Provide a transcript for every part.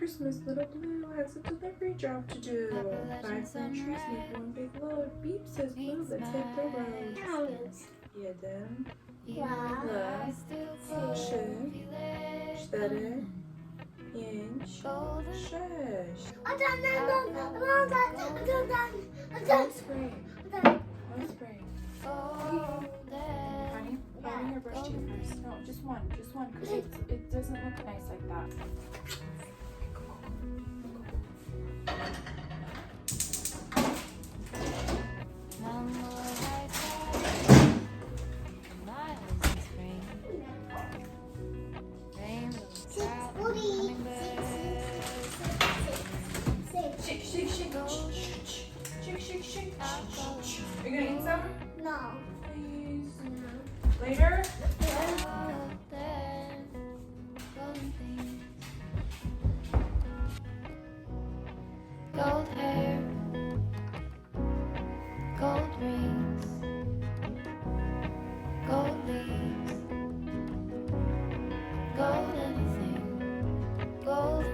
Christmas, little Blue has a delivery job to do. 5 countries make one big load. Beep, says Blue, let's hit the road. 1, 2, 3, 4, 5, 6. Don't spray. Don't spray. Honey, open your brush teeth first. No, just one, because it doesn't look nice like that. Shake. Are you gonna eat some? No. Please. No. Later? Gold hair, gold rings, gold leaves, gold anything, gold.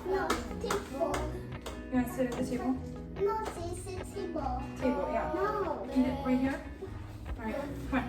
No, table. You wanna sit at the table? No, this is table. Table, yeah. No. Eat it right here? Alright, come on.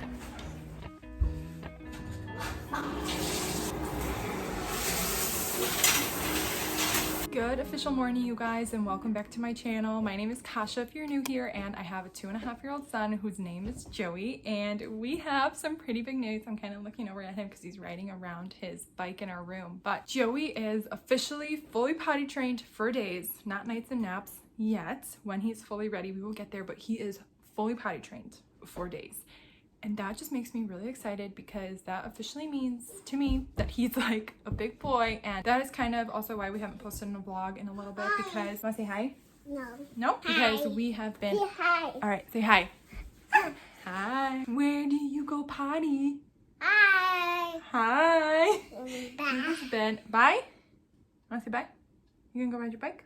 Good official morning, you guys, and welcome back to my channel. My name is Kasia if you're new here, and I have a 2.5-year-old son whose name is Joey, and we have some pretty big news. I'm kind of looking over at him because he's riding around his bike in our room. But Joey is officially fully potty trained for days, not nights and naps yet. When he's fully ready, we will get there, but he is fully potty trained for days. And that just makes me really excited because that officially means to me that he's like a big boy. And that is kind of also why we haven't posted in a vlog in a little bit because, wanna say hi? No. No? Because Hi. we have been, Say hi. all right, say hi. Hi. Where do you go potty? Hi. Hi. Bye. He's been, bye? Wanna say bye? You gonna go ride your bike?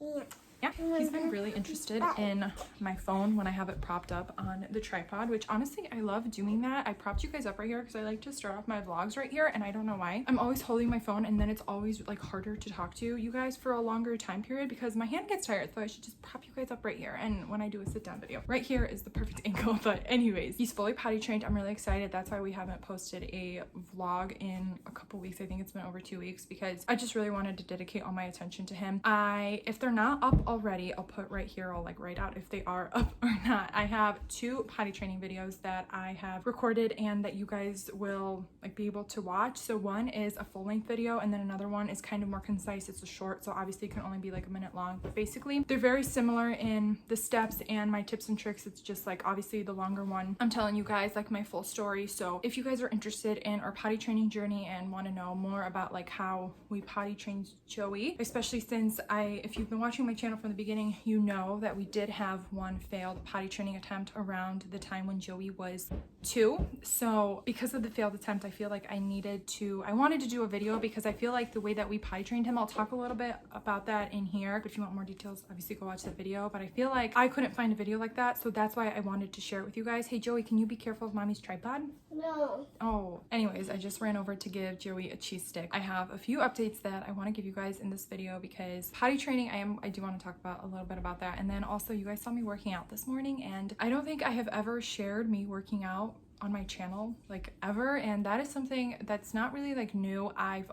Yeah. Yeah, he's been really interested in my phone when I have it propped up on the tripod, which honestly, I love doing that. I propped you guys up right here because I like to start off my vlogs right here, and I don't know why. I'm always holding my phone, and then it's always like harder to talk to you guys for a longer time period because my hand gets tired, so I should just prop you guys up right here. And when I do a sit down video, right here is the perfect angle. But anyways, he's fully potty trained. I'm really excited. That's why we haven't posted a vlog in a couple weeks. I think it's been over 2 weeks because I just really wanted to dedicate all my attention to him. If they're not up already, I'll put right here, I'll like write out if they are up or not. I have 2 potty training videos that I have recorded and that you guys will like be able to watch. So one is a full-length video, and then another one is kind of more concise. It's a short, so obviously it can only be like a minute long, but basically they're very similar in the steps and my tips and tricks. It's just like obviously the longer one, I'm telling you guys like my full story. So if you guys are interested in our potty training journey and want to know more about like how we potty trained Joey, especially since if you've been watching my channel from the beginning, you know that we did have one failed potty training attempt around the time when Joey was 2. So because of the failed attempt, I feel like I wanted to do a video because I feel like the way that we potty trained him, I'll talk a little bit about that in here, but if you want more details, obviously go watch that video. But I feel like I couldn't find a video like that, so that's why I wanted to share it with you guys. Hey Joey, can you be careful of mommy's tripod? No. Oh, anyways, I just ran over to give Joey a cheese stick. I have a few updates that I want to give you guys in this video because potty training, I do want to talk about a little bit about that. And then also you guys saw me working out this morning, and I don't think I have ever shared me working out on my channel like ever, and that is something that's not really like new. I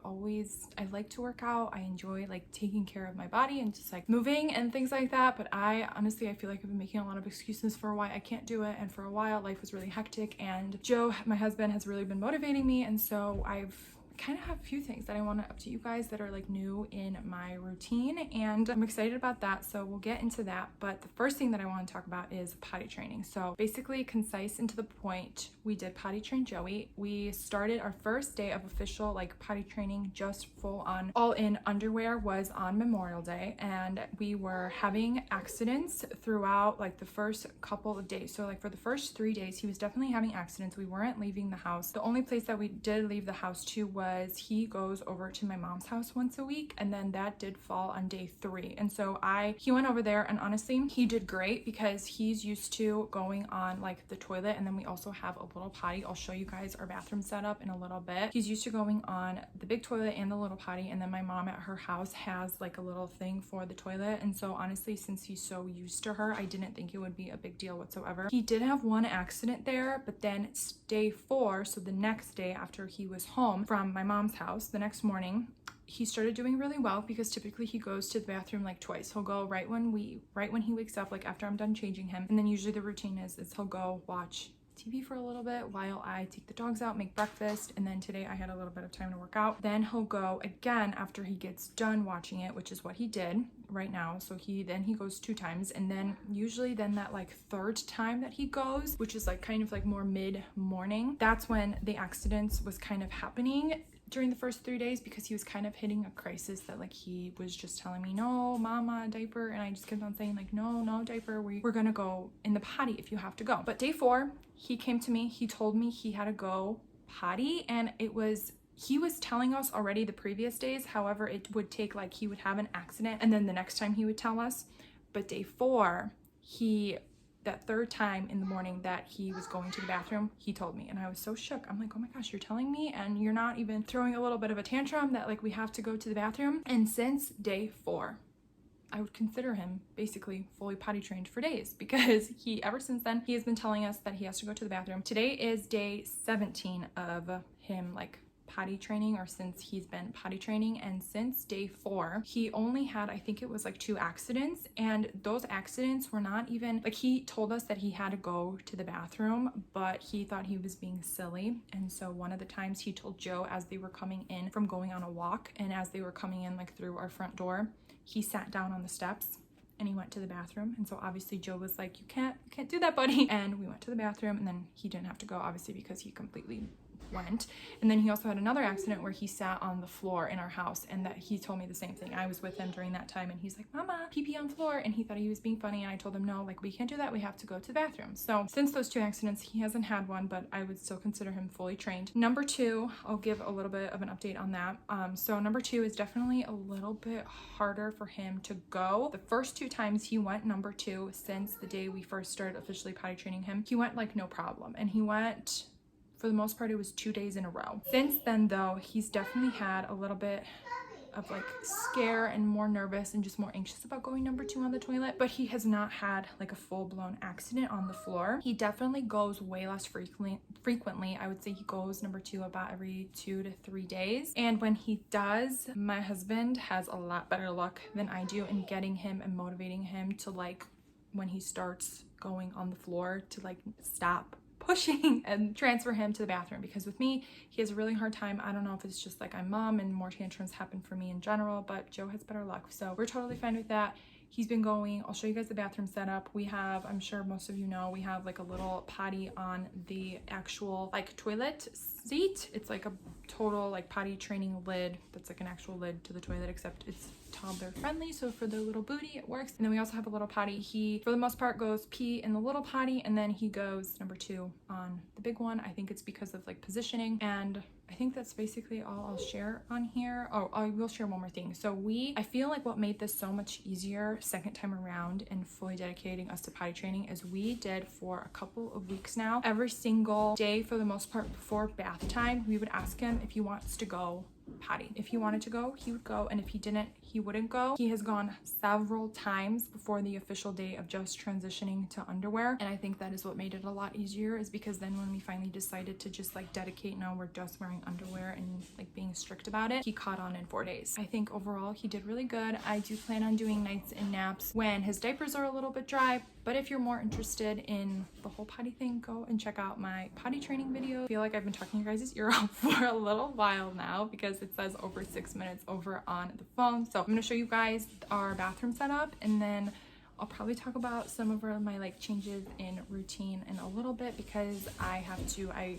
like to work out. I enjoy like taking care of my body and just like moving and things like that, but I honestly feel like I've been making a lot of excuses for why I can't do it, and for a while life was really hectic, and Joe, my husband, has really been motivating me, and so I've kind of have a few things that I want to update you guys that are like new in my routine, and I'm excited about that, so we'll get into that. But the first thing that I want to talk about is potty training. So basically, concise and to the point, we did potty train Joey. We started our first day of official like potty training, just full on all in underwear, was on Memorial Day, and we were having accidents throughout like the first couple of days. So like for the first 3 days he was definitely having accidents. We weren't leaving the house. The only place that we did leave the house to was because he goes over to my mom's house once a week, and then that did fall on day 3. And so he went over there, and honestly, he did great because he's used to going on like the toilet, and then we also have a little potty. I'll show you guys our bathroom setup in a little bit. He's used to going on the big toilet and the little potty, and then my mom at her house has like a little thing for the toilet. And so honestly, since he's so used to her, I didn't think it would be a big deal whatsoever. He did have one accident there, but then it's day 4, so the next day after he was home from my mom's house, the next morning, he started doing really well because typically he goes to the bathroom like twice. He'll go right when he wakes up, like after I'm done changing him, and then usually the routine is he'll go watch TV for a little bit while I take the dogs out, make breakfast, and then today I had a little bit of time to work out. Then he'll go again after he gets done watching it, which is what he did right now. So he goes 2 times, and then usually then that like 3rd time that he goes, which is like kind of like more mid-morning, that's when the accidents was kind of happening during the first 3 days, because he was kind of hitting a crisis that like he was just telling me, no mama, diaper, and I just kept on saying like, no diaper, we're gonna go in the potty if you have to go. But day 4, he came to me, he told me he had to go potty, and he was telling us already the previous days, however it would take like he would have an accident and then the next time he would tell us. But day 4, that 3rd time in the morning that he was going to the bathroom, he told me, and I was so shook. I'm like, oh my gosh, you're telling me, and you're not even throwing a little bit of a tantrum that like we have to go to the bathroom. And since day 4, I would consider him basically fully potty trained for days, because ever since then, he has been telling us that he has to go to the bathroom. Today is day 17 of him like potty training, or since he's been potty training, and since day 4 he only had, I think it was like 2 accidents, and those accidents were not even like, he told us that he had to go to the bathroom, but he thought he was being silly. And so one of the times he told Joe, as they were coming in from going on a walk, and as they were coming in like through our front door, he sat down on the steps and he went to the bathroom. And so obviously Joe was like, you can't do that, buddy. And we went to the bathroom, and then he didn't have to go obviously because he completely went. And then he also had another accident where he sat on the floor in our house, and that he told me the same thing. I was with him during that time, and he's like, mama, pee on floor, and he thought he was being funny, and I told him, no, like we can't do that, we have to go to the bathroom. So since those 2 accidents, he hasn't had one, but I would still consider him fully trained. Number 2, I'll give a little bit of an update on that. So number 2 is definitely a little bit harder for him to go. The first 2 times he went number 2, since the day we first started officially potty training him, he went like no problem, and he went, for the most part, it was 2 days in a row. Since then though, he's definitely had a little bit of like scare and more nervous and just more anxious about going number 2 on the toilet, but he has not had like a full-blown accident on the floor. He definitely goes way less frequently. I would say he goes number 2 about every 2 to 3 days, and when he does, my husband has a lot better luck than I do in getting him and motivating him to, like, when he starts going on the floor, to like stop pushing and transfer him to the bathroom. Because with me, he has a really hard time. I don't know if it's just like I'm mom and more tantrums happen for me in general, but Joe has better luck, so we're totally fine with that. He's been going. I'll show you guys the bathroom setup. We have, I'm sure most of you know, we have like a little potty on the actual like toilet seat. It's like a total like potty training lid that's like an actual lid to the toilet, except it's toddler friendly, so for the little booty it works. And then we also have a little potty. He for the most part goes pee in the little potty, and then he goes number 2 on the big one. I think it's because of like positioning, and I think that's basically all I'll share on here. Oh, I will share one more thing. So I feel like what made this so much easier second time around and fully dedicating us to potty training is we did for a couple of weeks now, every single day for the most part before bath time, we would ask him if he wants to go potty. If he wanted to go, he would go, and if he didn't, he wouldn't go. He has gone several times before the official day of just transitioning to underwear, and I think that is what made it a lot easier, is because then when we finally decided to just like dedicate, no, we're just wearing underwear and like being strict about it, he caught on in 4 days. I think overall he did really good. I do plan on doing nights and naps when his diapers are a little bit dry, but if you're more interested in the whole potty thing, go and check out my potty training video. I feel like I've been talking you guys' ear off for a little while now because it says over 6 minutes over on the phone. So I'm going to show you guys our bathroom setup, and then I'll probably talk about some of my like changes in routine in a little bit, because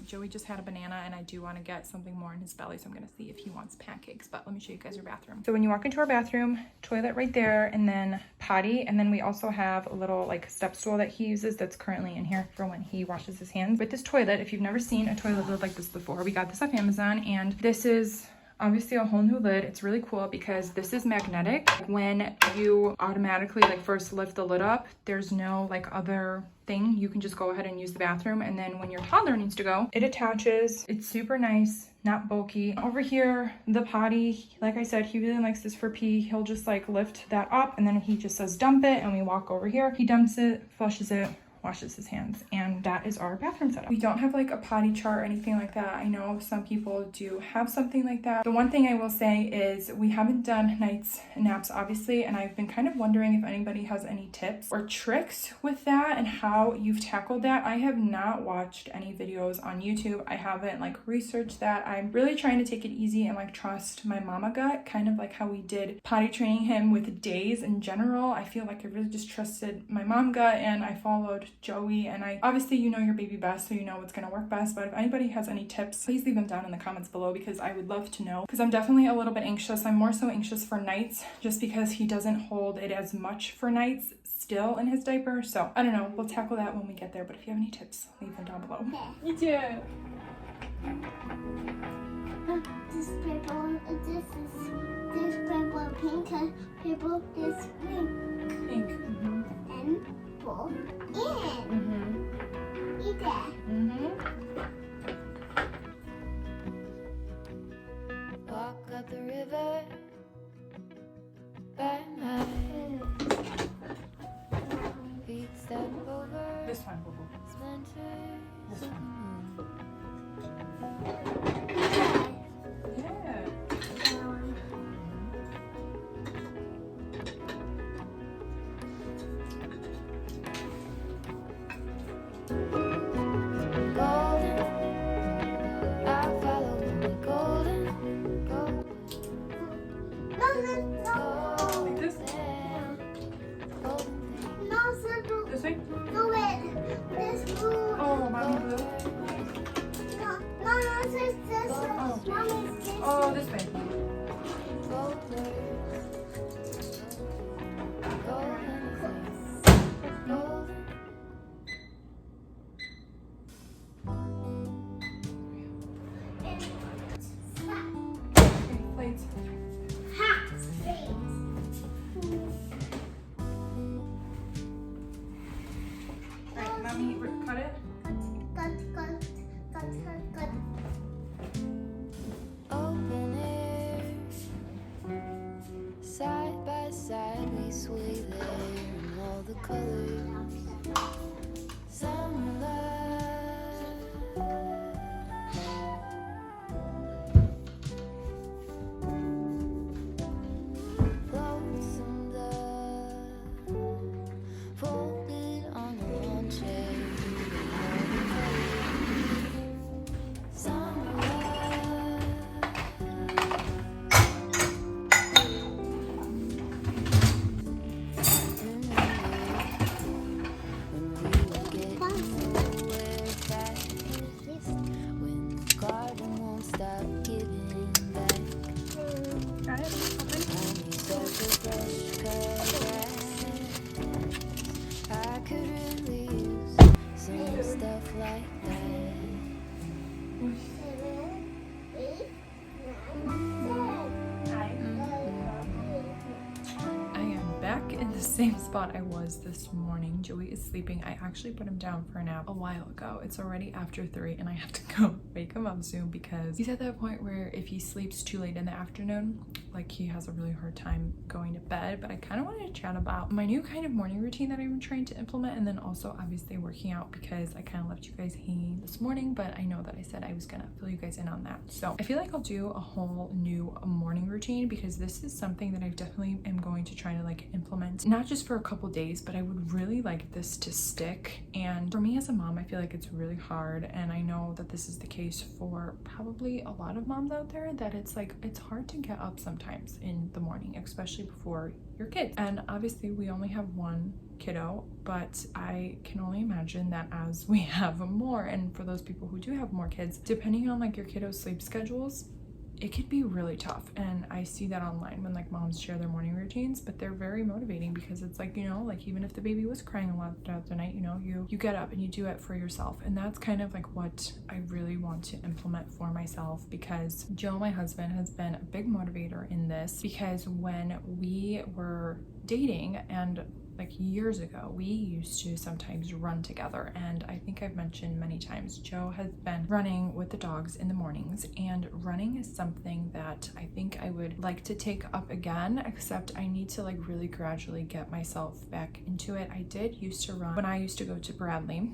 Joey just had a banana and I do want to get something more in his belly, so I'm going to see if he wants pancakes. But let me show you guys our bathroom. So when you walk into our bathroom, toilet right there, and then potty potty, and then we also have a little like step stool that he uses that's currently in here for when he washes his hands. With this toilet, if you've never seen a toilet lid like this before, we got this off Amazon, and this is obviously a whole new lid. It's really cool because this is magnetic. When you automatically like first lift the lid up, there's no like other thing. You can just go ahead and use the bathroom, and then when your toddler needs to go, it attaches. It's super nice, not bulky. Over here, the potty, like I said, he really likes this for pee. He'll just like lift that up, and then he just says dump it, and we walk over here. He dumps it, flushes it, washes his hands, and that is our bathroom setup. We don't have like a potty chart or anything like that. I know some people do have something like that. The one thing I will say is we haven't done nights naps, obviously, and I've been kind of wondering if anybody has any tips or tricks with that and how you've tackled that. I have not watched any videos on YouTube. I haven't like researched that. I'm really trying to take it easy and like trust my mama gut, kind of like how we did potty training him with days in general. I feel like I really just trusted my mom gut, and I followed Joey, and I obviously, you know your baby best, so you know what's gonna work best. But if anybody has any tips, please leave them down in the comments below, because I would love to know, because I'm definitely a little bit anxious. I'm more so anxious for nights just because he doesn't hold it as much for nights still in his diaper. So I don't know, we'll tackle that when we get there, but if you have any tips, leave them down below. Me too. This purple, this purple, pink, and purple, this pink, Pink. and purple, and eat that. Walk up the river by night. Feet step over This one, Boo Boo. splinters This of one. moon. Yeah. Golden, I'll follow only golden, golden, No, Like this? golden thing. no, no, This way? do it. This blue. Oh, mommy blue. No, this Oh. Mommy's this. Oh, this way. Golden, golden things. Golden. Okay, plates. Hot space. Alright, mommy, cut it. Cut. Open air, side by side we sway there in all the colors. Summer love, flotsam dove, folded on a lawn chair in all the colors. Summer love. Got it? Open. Stuff like that. 7, 8, 9, 10. I am back in the same spot I was this morning. Joey is sleeping. I actually put him down for a nap a while ago. It's already after 3 and I have to go wake him up soon because he's at that point where if he sleeps too late in the afternoon, like he has a really hard time going to bed. But I kind of wanted to chat about my new kind of morning routine that I've been trying to implement, and then also obviously working out, because I kind of left you guys hanging this morning, but I know that I said I was gonna fill you guys in on that. So I feel like I'll do a whole new morning routine, because this is something that I definitely am going to try to like implement, not just for a couple days, but I would really like this to stick. And for me as a mom, I feel like it's really hard, and I know that this is the case for probably a lot of moms out there, that it's like it's hard to get up sometimes in the morning, especially before your kids. And obviously we only have one kiddo, but I can only imagine that as we have more, and for those people who do have more kids, depending on like your kiddo's sleep schedules, it could be really tough. And I see that online when like moms share their morning routines, but they're very motivating because it's like, you know, like even if the baby was crying a lot throughout the night, you know, you get up and you do it for yourself. And that's kind of like what I really want to implement for myself, because Joe, my husband, has been a big motivator in this, because when we were dating and like years ago, we used to sometimes run together. And I think I've mentioned many times, Joe has been running with the dogs in the mornings, and running is something that I think I would like to take up again, except I need to like really gradually get myself back into it. I did used to run when I used to go to Bradley.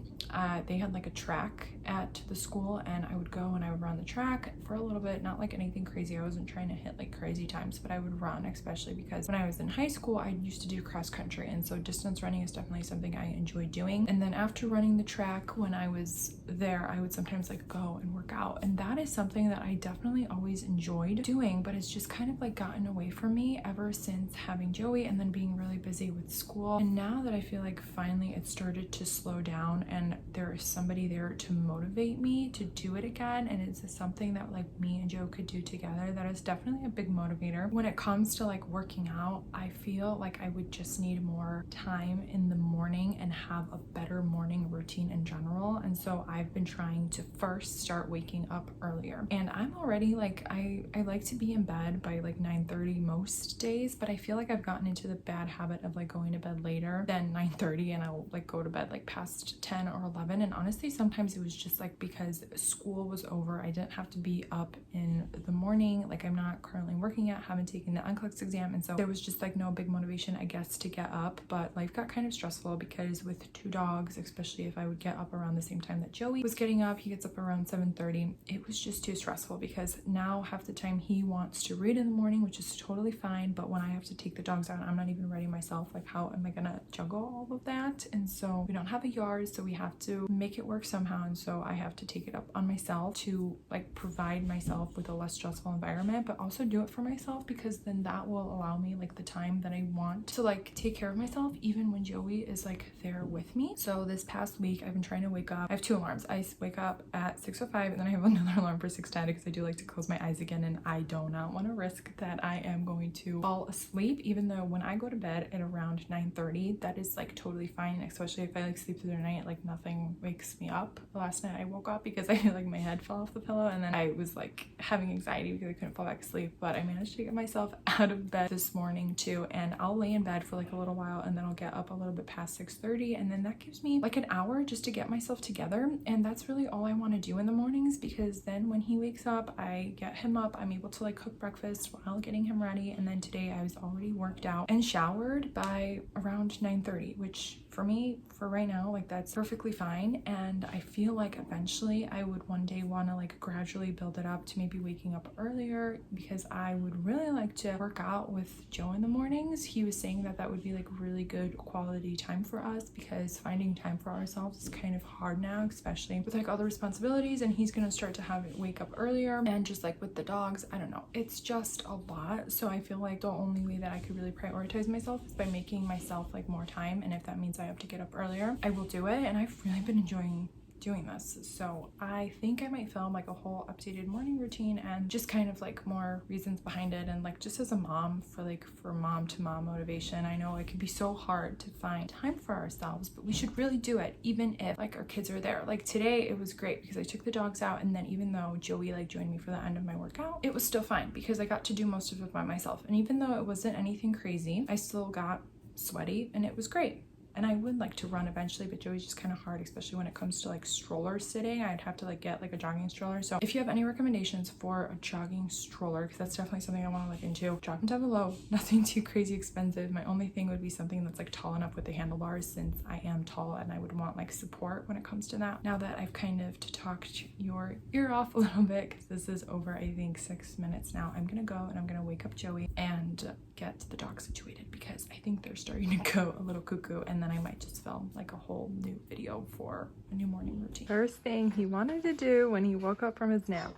They had like a track at the school, and I would go and I would run the track for a little bit, not like anything crazy. I wasn't trying to hit like crazy times, but I would run, especially because when I was in high school, I used to do cross country, and so distance running is definitely something I enjoy doing. And then after running the track, when I was there, I would sometimes like go and work out, and that is something that I definitely always enjoyed doing, but it's just kind of like gotten away from me ever since having Joey and then being really busy with school. And now that I feel like finally it started to slow down and there is somebody there to motivate me to do it again, and it's something that like me and Joe could do together, that is definitely a big motivator. When it comes to like working out, I feel like I would just need more time in the morning and have a better morning routine in general. And so I've been trying to first start waking up earlier, and I'm already like I like to be in bed by like 9:30 most days, but I feel like I've gotten into the bad habit of like going to bed later than 9:30, and I'll like go to bed like past 10 or 11. And honestly, sometimes it was just like because school was over, I didn't have to be up in the morning. Like I'm not currently working yet, haven't taken the NCLEX exam, and so there was just like no big motivation, I guess, to get up. But life got kind of stressful because with 2 dogs, especially if I would get up around the same time that Joey was getting up, he gets up around 7:30. It was just too stressful because now half the time he wants to read in the morning, which is totally fine, but when I have to take the dogs out, I'm not even ready myself. Like how am I gonna juggle all of that? And so we don't have a yard, so we have to make it work somehow, and so I have to take it up on myself to like provide myself with a less stressful environment, but also do it for myself, because then that will allow me like the time that I want to like take care of myself even when Joey is like there with me. So this past week I've been trying to wake up. I have 2 alarms. I wake up at 6:05, and then I have another alarm for 6:10 because I do like to close my eyes again, and I do not want to risk that I am going to fall asleep, even though when I go to bed at around 9:30, that is like totally fine, especially if I like sleep through the night. Like nothing wakes me up. Last night I woke up because I feel like my head fell off the pillow, and then I was like having anxiety because I couldn't fall back asleep, but I managed to get myself out of bed this morning too. And I'll lay in bed for like a little while, and then I'll get up a little bit past 6:30, and then that gives me like an hour just to get myself together. And that's really all I want to do in the mornings, because then when he wakes up, I get him up, I'm able to like cook breakfast while getting him ready. And then today I was already worked out and showered by around 9:30, which for me, for right now, like that's perfectly fine. And I feel like eventually I would one day want to like gradually build it up to maybe waking up earlier, because I would really like to work out with Joe in the mornings. He was saying that that would be like really good quality time for us, because finding time for ourselves is kind of hard now, especially with like all the responsibilities, and he's gonna start to have it wake up earlier, and just like with the dogs, I don't know, it's just a lot. So I feel like the only way that I could really prioritize myself is by making myself like more time, and if that means I have to get up earlier, I will do it. And I've really been enjoying doing this, so I think I might film like a whole updated morning routine and just kind of like more reasons behind it, and like just as a mom, for mom to mom motivation. I know it can be so hard to find time for ourselves, but we should really do it even if like our kids are there. Like today it was great because I took the dogs out, and then even though Joey like joined me for the end of my workout, it was still fine because I got to do most of it by myself. And even though it wasn't anything crazy, I still got sweaty and it was great. And I would like to run eventually, but Joey's just kind of hard, especially when it comes to like stroller sitting. I'd have to like get like a jogging stroller. So if you have any recommendations for a jogging stroller, because that's definitely something I want to look into, drop them down below. Nothing too crazy expensive. My only thing would be something that's like tall enough with the handlebars, since I am tall and I would want like support when it comes to that. Now that I've kind of talked your ear off a little bit, because this is over I think 6 minutes now, I'm gonna go and I'm gonna wake up Joey and get the dog situated, because I think they're starting to go a little cuckoo, and then I might just film like a whole new video for a new morning routine. First thing he wanted to do when he woke up from his nap,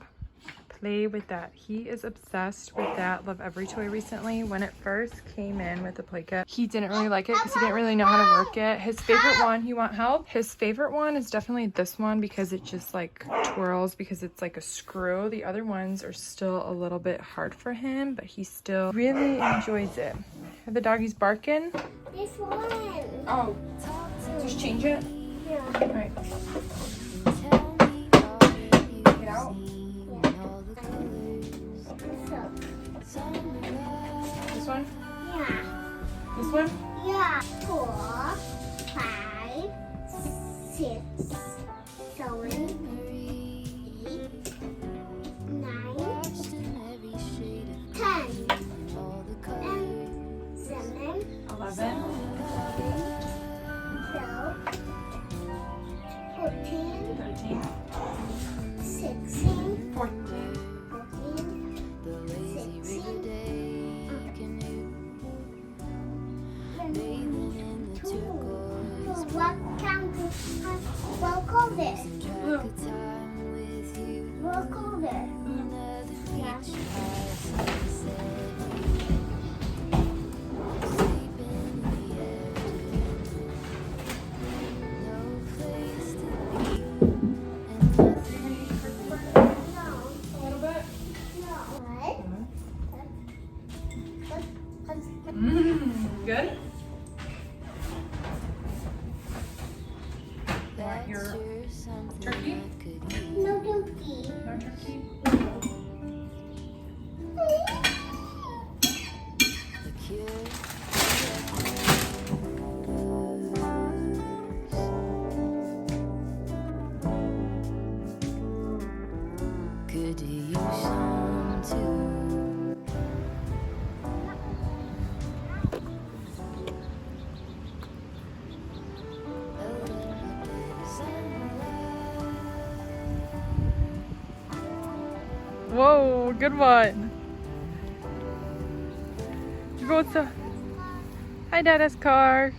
play with that. He is obsessed with that Love Every toy recently. When it first came in with the play kit, he didn't really like it because he didn't really know how to work it. His favorite one, you want help? His favorite one is definitely this one because it just like twirls because it's like a screw. The other ones are still a little bit hard for him, but he still really enjoys it. Are the doggies barking? This one. Oh, just change it? Yeah. All right. Get out. So, This one? yeah. This one? Yeah. 4, 5, 6, 7, 8, 9, 10, and 7, 11. 12, 14, 13. 16, 14. walk over. Walk over. Yeah. A little bit. Good. Want your turkey? No turkey. No turkey? Could use some too. Whoa, good one. Go to. Hi, Dada's car.